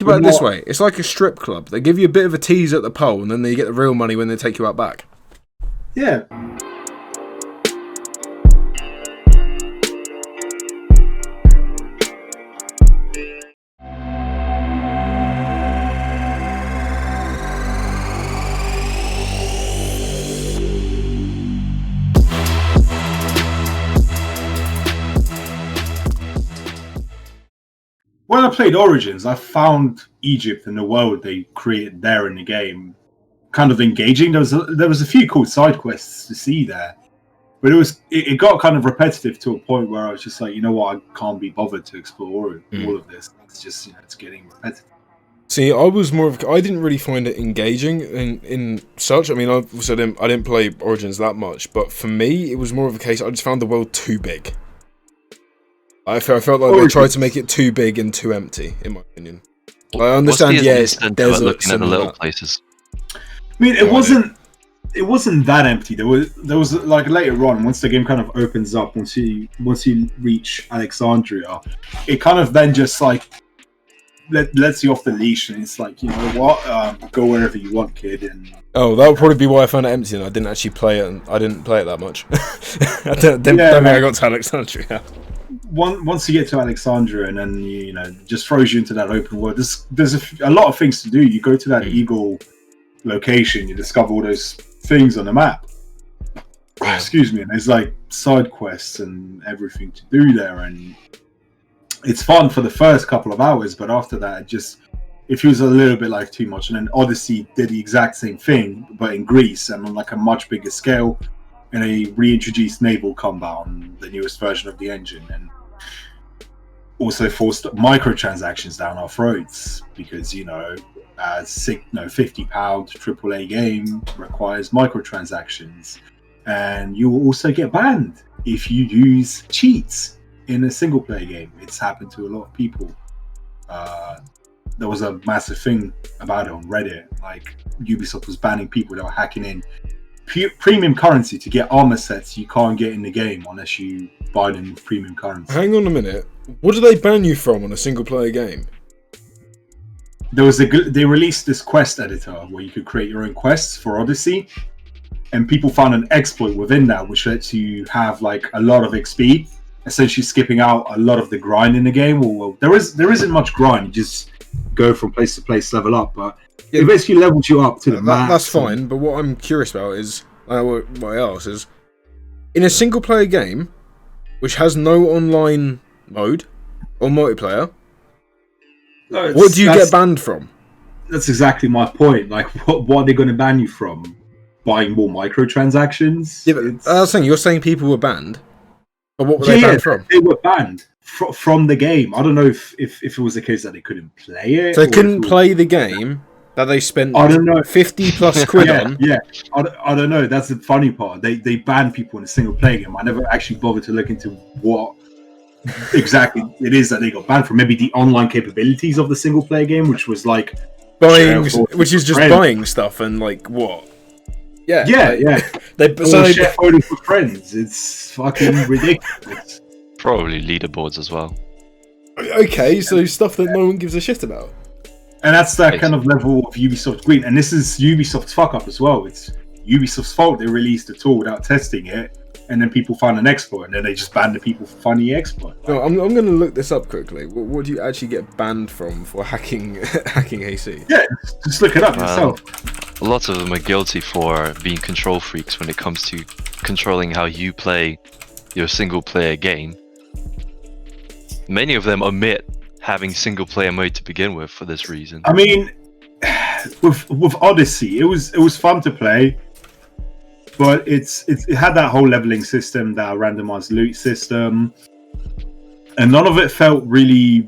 about it this way. It's like a strip club. They give you a bit of a tease at the pole, and then they get the real money when they take you out back. Yeah. When I played Origins, I found Egypt and the world they created there in the game kind of engaging. There was a few cool side quests to see there, but it got kind of repetitive to a point where I was just like, you know what, I can't be bothered to explore all of this. It's just, it's getting repetitive. See, I didn't really find it engaging in such. I mean, I didn't play Origins that much, but for me, it was more of a case. I just found the world too big. I felt like they tried to make it too big and too empty, in my opinion. I understand, yes, there's looking at the little places. I mean, it wasn't that empty. There was like later on, once the game kind of opens up, once you reach Alexandria, it kind of then just like lets you off the leash, and it's like, you know what, go wherever you want, kid. And that would probably be why I found it empty, and I didn't actually play it. And I didn't play it that much. I don't think I got to Alexandria. Once you get to Alexandria, and then you know, just throws you into that open world. There's a lot of things to do. You go to that Eagle location, you discover all those things on the map. Excuse me, and there's like side quests and everything to do there, and it's fun for the first couple of hours, but after that, it feels a little bit like too much. And then Odyssey did the exact same thing, but in Greece and on like a much bigger scale, and a reintroduced naval combat on the newest version of the engine, and also forced microtransactions down our throats because, you know, a £50 AAA game requires microtransactions, and you will also get banned if you use cheats in a single player game. It's happened to a lot of people. There was a massive thing about it on Reddit. Like, Ubisoft was banning people that were hacking in premium currency to get armor sets you can't get in the game unless you buy them with premium currency. Hang on a minute. What do they ban you from on a single player game? They released this quest editor where you could create your own quests for Odyssey, and people found an exploit within that which lets you have like a lot of XP, essentially skipping out a lot of the grind in the game. Well, there isn't much grind. You just go from place to place, level up, but it basically levels you up to the max. That's fine, but what I'm curious about is what I ask is, in a single player game which has no online mode or multiplayer, what do you get banned from? That's exactly my point. Like, what are they going to ban you from? Buying more microtransactions? Yeah, but I was saying, you're saying people were banned, but what were they banned from? They were banned from the game. I don't know if it was the case that they couldn't play it. So they couldn't play the game that they spent, I don't know, 50 plus quid on. Yeah, I don't know. That's the funny part. They banned people in a single player game. I never actually bothered to look into what exactly it is that they got banned from. Maybe the online capabilities of the single player game, which was like which is just buying stuff and like what? Yeah. They share photos with friends. It's fucking ridiculous. Probably leaderboards as well. Okay, so stuff that no one gives a shit about. And that's that kind of level of Ubisoft green. And this is Ubisoft's fuck up as well. It's Ubisoft's fault they released a tool without testing it, and then people found an exploit, and then they just banned the people for finding the exploit. No, I'm going to look this up quickly. What do you actually get banned from for hacking AC? Yeah, just look it up yourself. A lot of them are guilty for being control freaks when it comes to controlling how you play your single player game. Many of them omit having single player mode to begin with for this reason. I mean, with Odyssey, it was fun to play, but it had that whole leveling system, that randomized loot system, and none of it felt really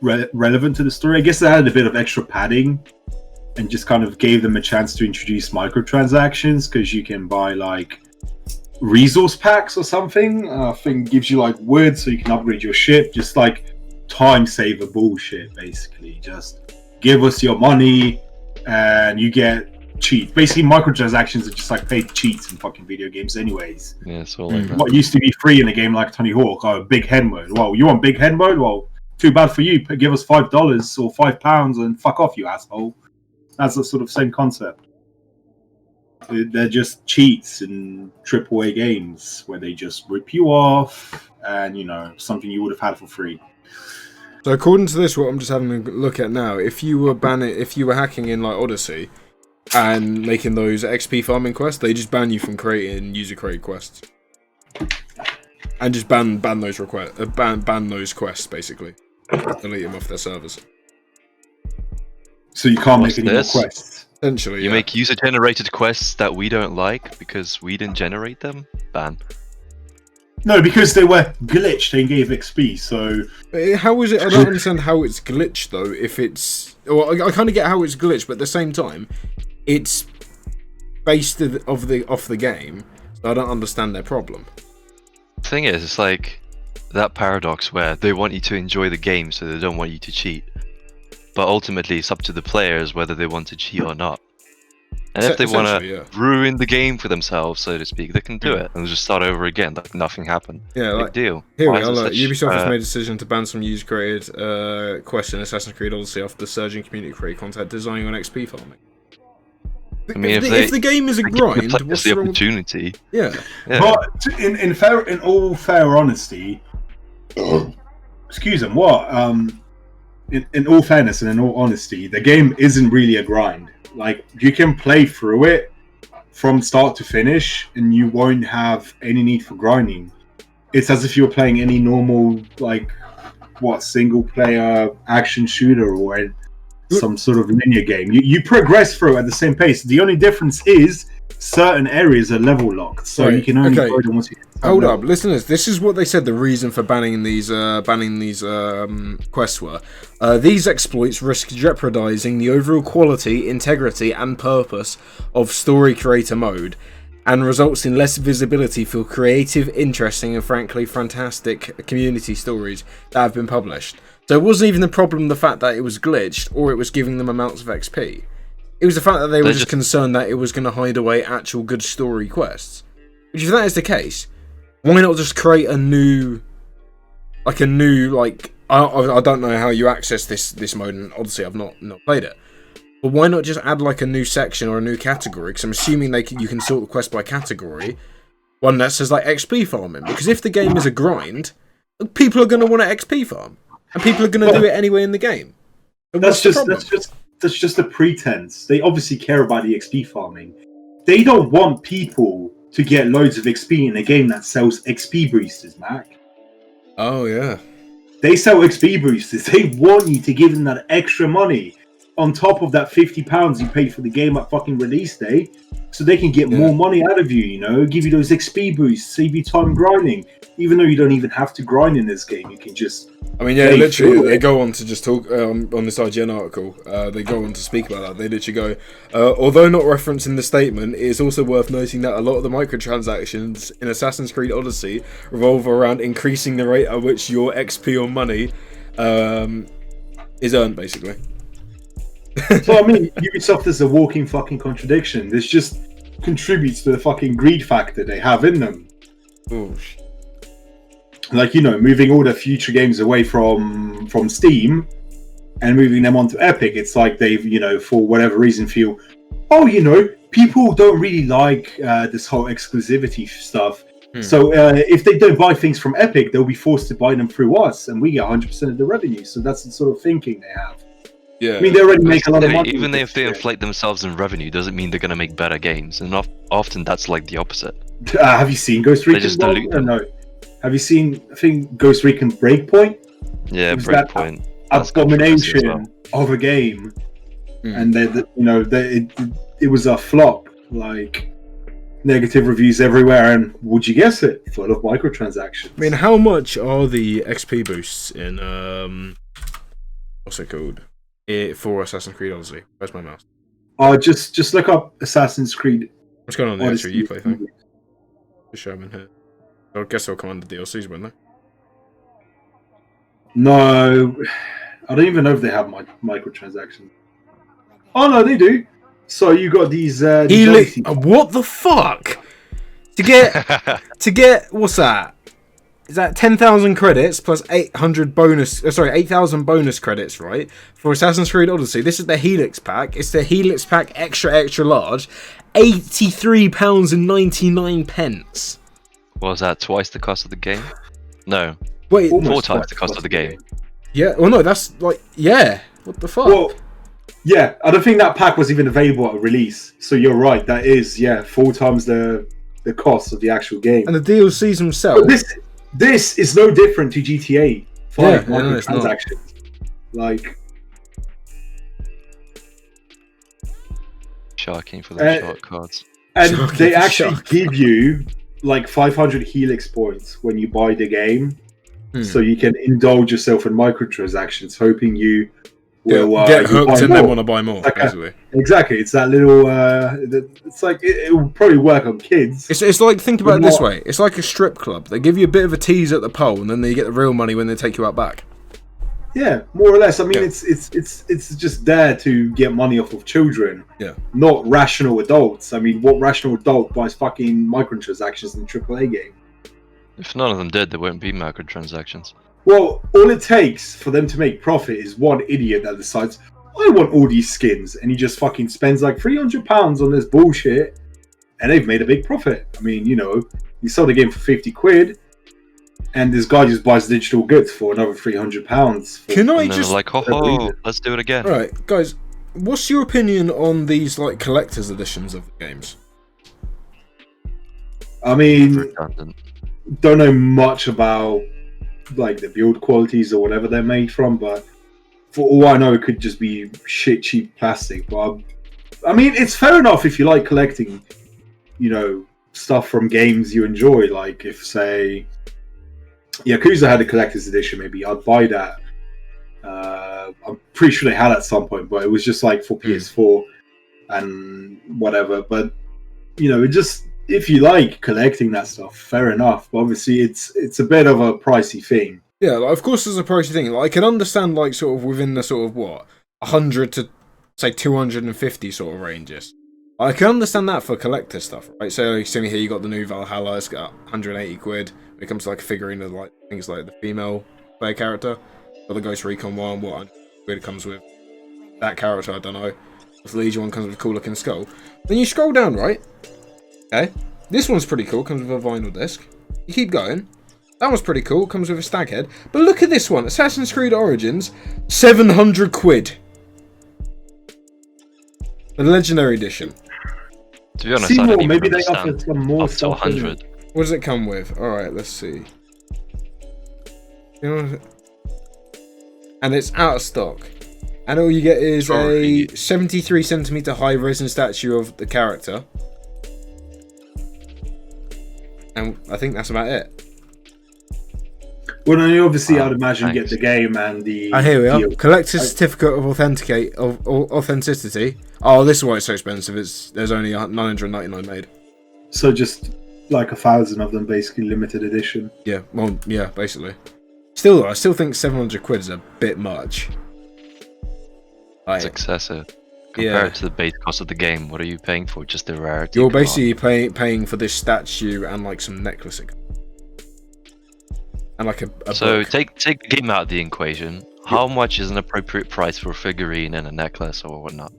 relevant to the story. I guess it had a bit of extra padding and just kind of gave them a chance to introduce microtransactions, because you can buy like resource packs or something. I think gives you like wood so you can upgrade your ship. Just like time saver bullshit, basically. Just give us your money and you get cheats. Basically, microtransactions are just like paid cheats in fucking video games anyways. Yeah, so like what used to be free in a game like Tony Hawk, big head mode. Well, you want big head mode? Well, too bad for you. Give us $5 or £5 and fuck off, you asshole. That's the sort of same concept. They're just cheats in AAA games where they just rip you off and, you know, something you would have had for free. So according to this, what I'm just having a look at now, if you were hacking in like Odyssey and making those XP farming quests, they just ban you from creating user-created quests. And just ban those ban those quests, basically. Delete them off their servers. So you can't make any more quests. Essentially, you make user-generated quests that we don't like because we didn't generate them? Ban. No, because they were glitched and gave XP, so... How is it? I don't understand how it's glitched, though, if it's... Well, I kind of get how it's glitched, but at the same time, it's based off the game, so I don't understand their problem. The thing is, it's like that paradox where they want you to enjoy the game, so they don't want you to cheat. But ultimately, it's up to the players whether they want to cheat or not. And if they want to ruin the game for themselves, so to speak, they can do it and just start over again, like nothing happened. Yeah, big deal. Here we are. Ubisoft has made a decision to ban some user-created quests in Assassin's Creed Odyssey after the surging community create content designing on XP farming. I mean, if the game is a grind, what's the opportunity? Yeah. But in all fair honesty, excuse them, what? In all fairness and in all honesty, the game isn't really a grind. Like, you can play through it from start to finish, and you won't have any need for grinding. It's as if you're playing any normal, like, single-player action shooter or some sort of linear game. You progress through at the same pace. The only difference is certain areas are level locked, so you can only go to once you. Hold up, listeners. This is what they said. The reason for banning these quests were: these exploits risk jeopardizing the overall quality, integrity, and purpose of story creator mode, and results in less visibility for creative, interesting, and frankly fantastic community stories that have been published. So it wasn't even the problem the fact that it was glitched or it was giving them amounts of XP. It was the fact that they were just concerned that it was going to hide away actual good story quests. Which, if that is the case, why not just create a new... I don't know how you access this mode in Odyssey, I've not played it. But why not just add like a new section or a new category? Because I'm assuming you can sort the quest by category. One that says like XP farming. Because if the game is a grind, people are going to want to XP farm. And people are going to do it anyway in the game. That's just a pretense. They obviously care about the XP farming. They don't want people to get loads of XP in a game that sells XP boosters, Mac. Oh, yeah. They sell XP boosters. They want you to give them that extra money on top of that £50 you paid for the game at fucking release day, so they can get more money out of you, you know, give you those XP boosts, save you time grinding. Even though you don't even have to grind in this game, you can just... I mean, yeah, literally, they go on to just talk, on this IGN article, they go on to speak about that. They literally go, although not referenced in the statement, it is also worth noting that a lot of the microtransactions in Assassin's Creed Odyssey revolve around increasing the rate at which your XP or money is earned, basically. So, I mean, Ubisoft is a walking fucking contradiction. This just contributes to the fucking greed factor they have in them. Oh, like, you know, moving all the future games away from Steam and moving them onto Epic, it's like they've, you know, for whatever reason feel, oh, you know, people don't really like this whole exclusivity stuff. So if they don't buy things from Epic, they'll be forced to buy them through us, and we get 100% of the revenue. So that's the sort of thinking they have. Yeah. I mean, they already make a lot of money. Even if they inflate themselves in revenue, doesn't mean they're going to make better games. And often that's like the opposite. Have you seen Ghost Recon? They just dilute them. No. Have you seen, I think, Ghost Recon Breakpoint? Yeah, Breakpoint. Abomination of a game. And it was a flop. Like, negative reviews everywhere, and would you guess it? Full of microtransactions. I mean, how much are the XP boosts in what's it called? For Assassin's Creed Odyssey? Where's my mouse? Just look up Assassin's Creed. What's going on the actual Uplay thing? Just show them in here. I guess they'll come under DLCs, won't they? No, I don't even know if they have microtransactions. Oh no, they do. So you got these. What the fuck? To get what's that? is that 10,000 credits plus 800 bonus? 8,000 bonus credits, right? For Assassin's Creed Odyssey. This is the Helix pack. It's the Helix pack extra large. £83.99. Was that twice the cost of the game? No. Wait, Almost 4 times twice the cost of the game. yeah. Well, no, that's like, yeah. What the fuck? Well, yeah, I don't think that pack was even available at release. So you're right. That is 4 times the cost of the actual game. And the DLCs themselves. But this is no different to GTA 5 it's not. microtransactions. Like, Sharking for the short cards. and Shocking they for actually shock. give you like 500 Helix points when you buy the game, so you can indulge yourself in microtransactions, hoping you will get you'll hooked buy and then more. want to buy more, Okay. basically. Exactly, it's that little. It's like it will probably work on kids. It's like, think about it this But way. It's like a strip club. They give you a bit of a tease at the pole, and then they get the real money when they take you out back. Yeah, more or less. I mean, Yeah. it's just there to get money off of children, Yeah. not rational adults. I mean, what rational adult buys fucking microtransactions in a AAA game? If none of them did, there wouldn't be microtransactions. Well, all it takes for them to make profit is one idiot that decides, I want all these skins, and he just fucking spends like £300 on this bullshit, and they've made a big profit. I mean, you sold the game for 50 quid, and this guy just buys digital goods for another £300. Can I And then just... they're like, ho, let's do it again. Right, guys, what's your opinion on these like collector's editions of the games? I mean, Redundant. don't know much about like the build qualities or whatever they're made from, but for all I know, it could just be shit cheap plastic. But I mean, it's fair enough if you like collecting, stuff from games you enjoy. Like if, say, Yakuza had a collector's edition, maybe I'd buy that. I'm pretty sure they had at some point, but it was just like for PS4 and whatever. But it just, if you like collecting that stuff, fair enough. But obviously, it's a bit of a pricey thing. Yeah, like, of course there's a pricey thing. Like, I can understand, like, sort of within the sort of, 100 to, say, 250 sort of ranges. I can understand that for collector stuff, right? So, like, see here, you got the new Valhalla, it's got 180 quid. When it comes to, like, a figurine of, like, things like the female player character. Or the Ghost Recon one, what 100 quid it comes with. That character, I don't know. The Legion one comes with a cool looking skull. Then you scroll down, right? Okay. This one's pretty cool, comes with a vinyl disc. You keep going. That one's pretty cool, comes with a stag head. But look at this one, Assassin's Creed Origins, 700 quid. The Legendary Edition. To be honest, See I more, don't even maybe they understand offer some more up to stuff. 100. What does it come with? Alright, let's see. And it's out of stock. And all you get is Sorry. a 73cm high resin statue of the character. And I think that's about it. Well, no, obviously, Wow, I'd imagine you get thanks. the game and the. Here we are. the- Collector's certificate of authenticity. Oh, this is why it's so expensive. There's only 999 made. So just like 1,000 of them, basically limited edition. Yeah, well, yeah, basically. Still, I still think 700 quid is a bit much. It's Like, excessive. Yeah. Compared to the base cost of the game, what are you paying for? Just the rarity? you're Come on. basically paying for this statue and like some necklace. And like a So book. take the game out of the equation. How much is an appropriate price for a figurine and a necklace or whatnot?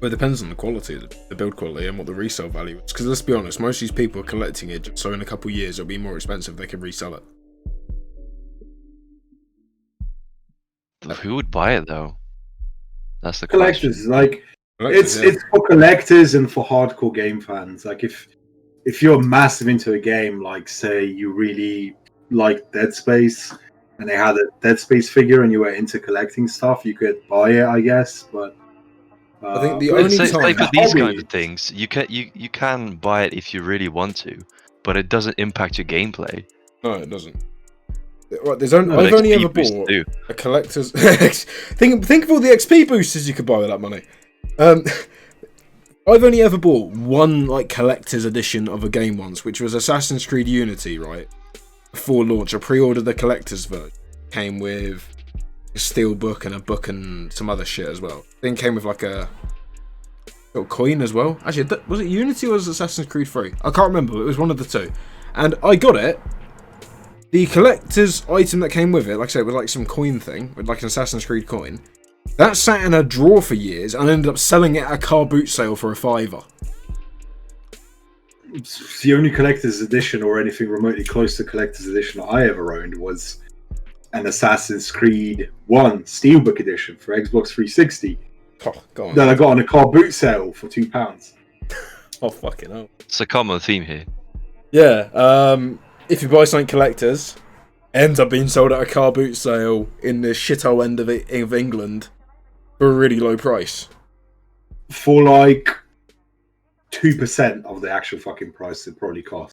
Well, it depends on the quality, the build quality, and what the resale value is. Because let's be honest, most of these people are collecting it, so in a couple of years it'll be more expensive. They can resell it. Who would buy it though? That's the question. Collectors, like Collectors, it's for collectors and for hardcore game fans. Like if you're massive into a game, like say you really like Dead Space and they had a Dead Space figure and you were into collecting stuff, you could buy it, I guess. But I think the but only it's- Say time- for these hobby. kind of things, you can buy it if you really want to, but it doesn't impact your gameplay. No, it doesn't. Right, I've But only XP ever boosts bought do. a collector's. think of all the XP boosters you could buy with that money. I've only ever bought one like collector's edition of a game once, which was Assassin's Creed Unity. Right before launch, I pre-ordered the collector's version. Came with a steel book and a book and some other shit as well. Then came with like a little coin as well. Actually, was it Unity or was it Assassin's Creed 3? I can't remember. It was one of the two, and I got it. The collector's item that came with it, like I said, with like some coin thing, with like an Assassin's Creed coin, that sat in a drawer for years and ended up selling it at a car boot sale for a £5. The only collector's edition or anything remotely close to collector's edition I ever owned was an Assassin's Creed 1 Steelbook edition for Xbox 360 Go on. that I got on a car boot sale for £2. Oh, fucking hell. It's a common theme here. Yeah, if you buy something collectors, it ends up being sold at a car boot sale in the shithole end of England for a really low price. For like 2% of the actual fucking price it probably cost.